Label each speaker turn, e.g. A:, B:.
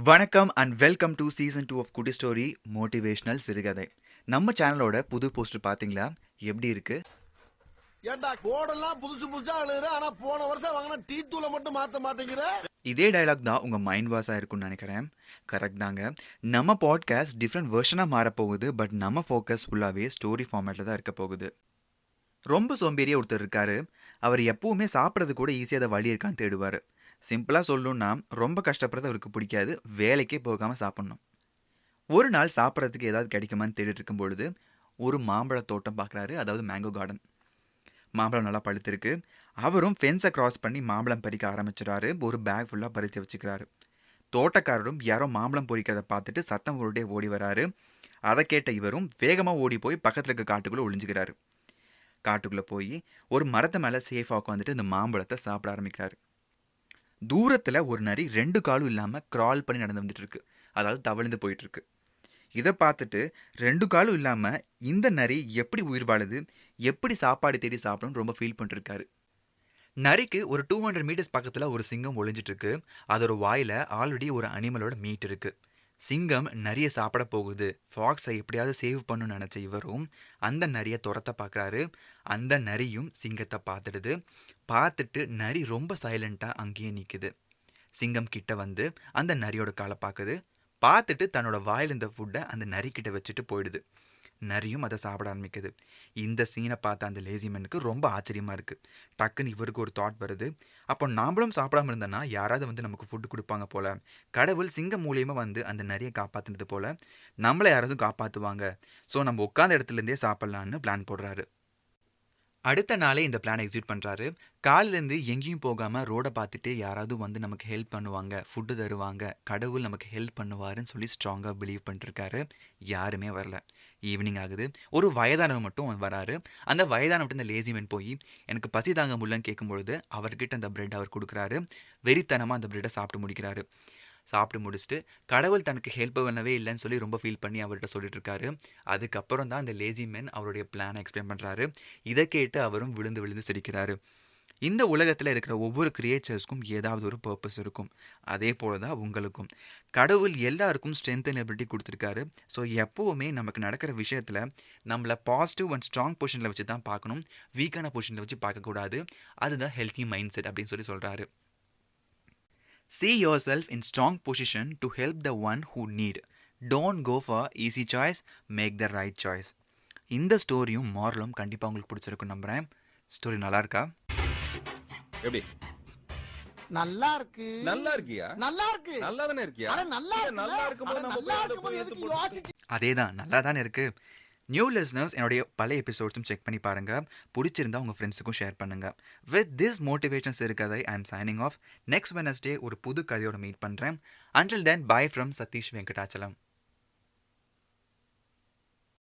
A: வணக்கம் and welcome to season 2 of Kutti story motivational சிறுகதை. நம்ம சேனலோட புது போஸ்டர் பாத்தீங்களா? எப்படி இருக்கு?
B: ஏண்டா கோடெல்லாம் புதுசு புதுசா எழுதுற, ஆனா போன வருஷம் வாங்கின டீ தூளை மட்டும் மாத்த மாட்டேங்கிற.
A: இதே டயலாக் தான் உங்க மைண்ட் வாஷா இருக்கும்னு நினைக்கிறேன். கரெக்ட் தாங்க. நம்ம பாட்காஸ்ட் டிஃப்ரெண்ட் வெர்ஷனா மாற போகுது. பட் நம்ம ஃபோக்கஸ் ஃபுல்லாவே ஸ்டோரி ஃபார்மேட்ல தான் இருக்க போகுது. ரொம்ப சோம்பேறியா ஒருத்தர் இருக்காரு. அவர் எப்பவுமே சாப்பிட்றது கூட ஈஸியாக அதை வழி இருக்கான்னு தேடுவார். சிம்பிளாக சொல்லணும்னா ரொம்ப கஷ்டப்படுறது அவருக்கு பிடிக்காது. வேலைக்கே போகாமல் சாப்பிட்ணும். ஒரு நாள் சாப்பிட்றதுக்கு ஏதாவது கிடைக்குமான்னு தேடிட்டு இருக்கும் பொழுது ஒரு மாம்பழ தோட்டம் பார்க்குறாரு. அதாவது மேங்கோ கார்டன். மாம்பழம் நல்லா பழுத்திருக்கு. அவரும் ஃபென்ஸை கிராஸ் பண்ணி மாம்பழம் பறிக்க ஆரம்பிச்சிடாரு. ஒரு பேக் ஃபுல்லாக பறித்து வச்சுக்கிறாரு. தோட்டக்காரரும் யாரோ மாம்பழம் பொறிக்கிறத பார்த்துட்டு சத்தம் போட்டுட்டே ஓடி வராரு. அதை கேட்ட இவரும் வேகமாக ஓடி போய் பக்கத்தில் இருக்க காட்டுக்குள்ளே ஒளிஞ்சுக்கிறாரு. காட்டுக்குள்ளே போய் ஒரு மரத்தை மேலே சேஃபாக உட்காந்துட்டு இந்த மாம்பழத்தை சாப்பிட ஆரம்பிக்கிறாரு. தூரத்தில் ஒரு நரி 2 காலும் இல்லாமல் கிரால் பண்ணி நடந்து வந்துட்டு இருக்கு. அதாவது தவழ்ந்து போயிட்டு இருக்கு. இதை பார்த்துட்டு 2 காலும் இல்லாமல் இந்த நரி எப்படி உயிர் வாழுது, எப்படி சாப்பாடு தேடி சாப்பிடணும்னு ரொம்ப ஃபீல் பண்ணிருக்காரு. நரிக்கு ஒரு 200 மீட்டர்ஸ் பக்கத்தில் ஒரு சிங்கம் ஒளிஞ்சிட்டு இருக்கு. அதோட வாயில ஆல்ரெடி ஒரு அனிமலோட மீட் இருக்கு. சிங்கம் நரிய சாப்பிட போகுது. ஃபாக்ஸை எப்படியாவது சேவ் பண்ணணும்னு நினைச்ச இவரும் அந்த நரியை துரத்த பார்க்குறாரு. அந்த நரியும் சிங்கத்தை பார்த்துடுது. பார்த்துட்டு நரி ரொம்ப சைலண்டா அங்கேயே நிற்குது. சிங்கம் கிட்ட வந்து அந்த நரியோட காலை பார்க்குது. பார்த்துட்டு தன்னோட வாயில் இந்த ஃபுட்டை அந்த நரி கிட்ட வச்சுட்டு போயிடுது. நரியும் அதை சாப்பிட ஆரம்பிக்குது. இந்த சீனை பார்த்த அந்த லேசிமேனுக்கு ரொம்ப ஆச்சரியமா இருக்கு. டக்குன்னு இவருக்கு ஒரு தாட் வருது. அப்போ நாமளும் சாப்பிடாம இருந்தோன்னா யாராவது வந்து நமக்கு ஃபுட்டு கொடுப்பாங்க போல. கடவுள் சிங்கம் மூலியமா வந்து அந்த நரியை காப்பாத்துனது போல நம்மளை யாராவது காப்பாத்துவாங்க. ஸோ நம்ம உட்காந்த இடத்துல இருந்தே சாப்பிடலான்னு பிளான் போடுறாரு. அடுத்த நாளே இந்த பிளான் எக்ஸிக்யூட் பண்ணுறாரு. காலிலேருந்து எங்கேயும் போகாமல் ரோடை பார்த்துட்டு யாராவது வந்து நமக்கு ஹெல்ப் பண்ணுவாங்க, ஃபுட்டு தருவாங்க, கடவுள் நமக்கு ஹெல்ப் பண்ணுவாருன்னு சொல்லி ஸ்ட்ராங்காக பிலீவ் பண்ணிருக்காரு. யாருமே வரல. ஈவினிங் ஆகுது. ஒரு வயதானவர் மட்டும் வராரு. அந்த வயதானவர்கிட்ட இந்த லேசிமேன் போய் எனக்கு பசி தாங்க முடியலன்னு கேட்கும்பொழுது அவர்கிட்ட அந்த பிரெட் அவர் கொடுக்குறாரு. வெறித்தனமாக அந்த பிரெட்டை சாப்பிட்டு முடிக்கிறாரு. சாப்பிட்டு முடிச்சுட்டு கடவுள் தனக்கு ஹெல்ப் பண்ணவே இல்லைன்னு சொல்லி ரொம்ப ஃபீல் பண்ணி அவர்கிட்ட சொல்லிட்டு இருக்காரு. அதுக்கப்புறம் தான் அந்த லேசி மேன் அவருடைய பிளானை எக்ஸ்பிளைன் பண்றாரு. இதை கேட்டு அவரும் விழுந்து விழுந்து சிரிக்கிறாரு. இந்த உலகத்துல இருக்கிற ஒவ்வொரு கிரியேச்சர்ஸ்க்கும் ஏதாவது ஒரு பர்பஸ் இருக்கும். அதே போலதான் உங்களுக்கும் கடவுள் எல்லாருக்கும் ஸ்ட்ரென்த் அண்ட் எபிலிட்டி கொடுத்துருக்காரு. ஸோ எப்பவுமே நமக்கு நடக்கிற விஷயத்துல நம்மள பாசிட்டிவ் அண்ட் ஸ்ட்ராங் பொசிஷன்ல வச்சு தான் பார்க்கணும். வீக்கான பொசிஷன்ல வச்சு பார்க்கக்கூடாது. அதுதான் ஹெல்த்தி மைண்ட் செட் அப்படின்னு சொல்லி சொல்றாரு. See yourself in strong position to help the one who need. Don't go for easy choice, make the right choice. இந்த ஸ்டோரியும் மாரலும் கண்டிப்பா உங்களுக்கு பிடிச்சிருக்கும் நம்புறேன். ஸ்டோரி நல்லா இருக்கா?
C: எப்படி?
B: நல்லா இருக்கு.
C: நல்லா இருக்கியா?
B: நல்லா இருக்கு.
C: நல்லா தானே இருக்கியா?
B: அட நல்லா
C: இல்ல,
B: இருக்கு.
C: நல்லா இருக்கும்போது நம்ம
B: நல்லா
C: போய்
B: இருக்கும்போது
C: எடுத்து
B: எதுக்கு யோசிச்சு
A: அதேதான், நல்லா தானே இருக்கு. நியூ லிசனர்ஸ் என்னுடைய பழைய எபிசோட்ஸும் செக் பண்ணி பாருங்க. பிடிச்சிருந்தா உங்க ஃப்ரெண்ட்ஸுக்கும் ஷேர் பண்ணுங்க. வித் திஸ் மோட்டிவேஷன்ஸ் இருக்கதை I am signing off. Next Wednesday ஒரு புது கதையோட மீட் பண்றேன். Until then bye from Satish Venkatachalam.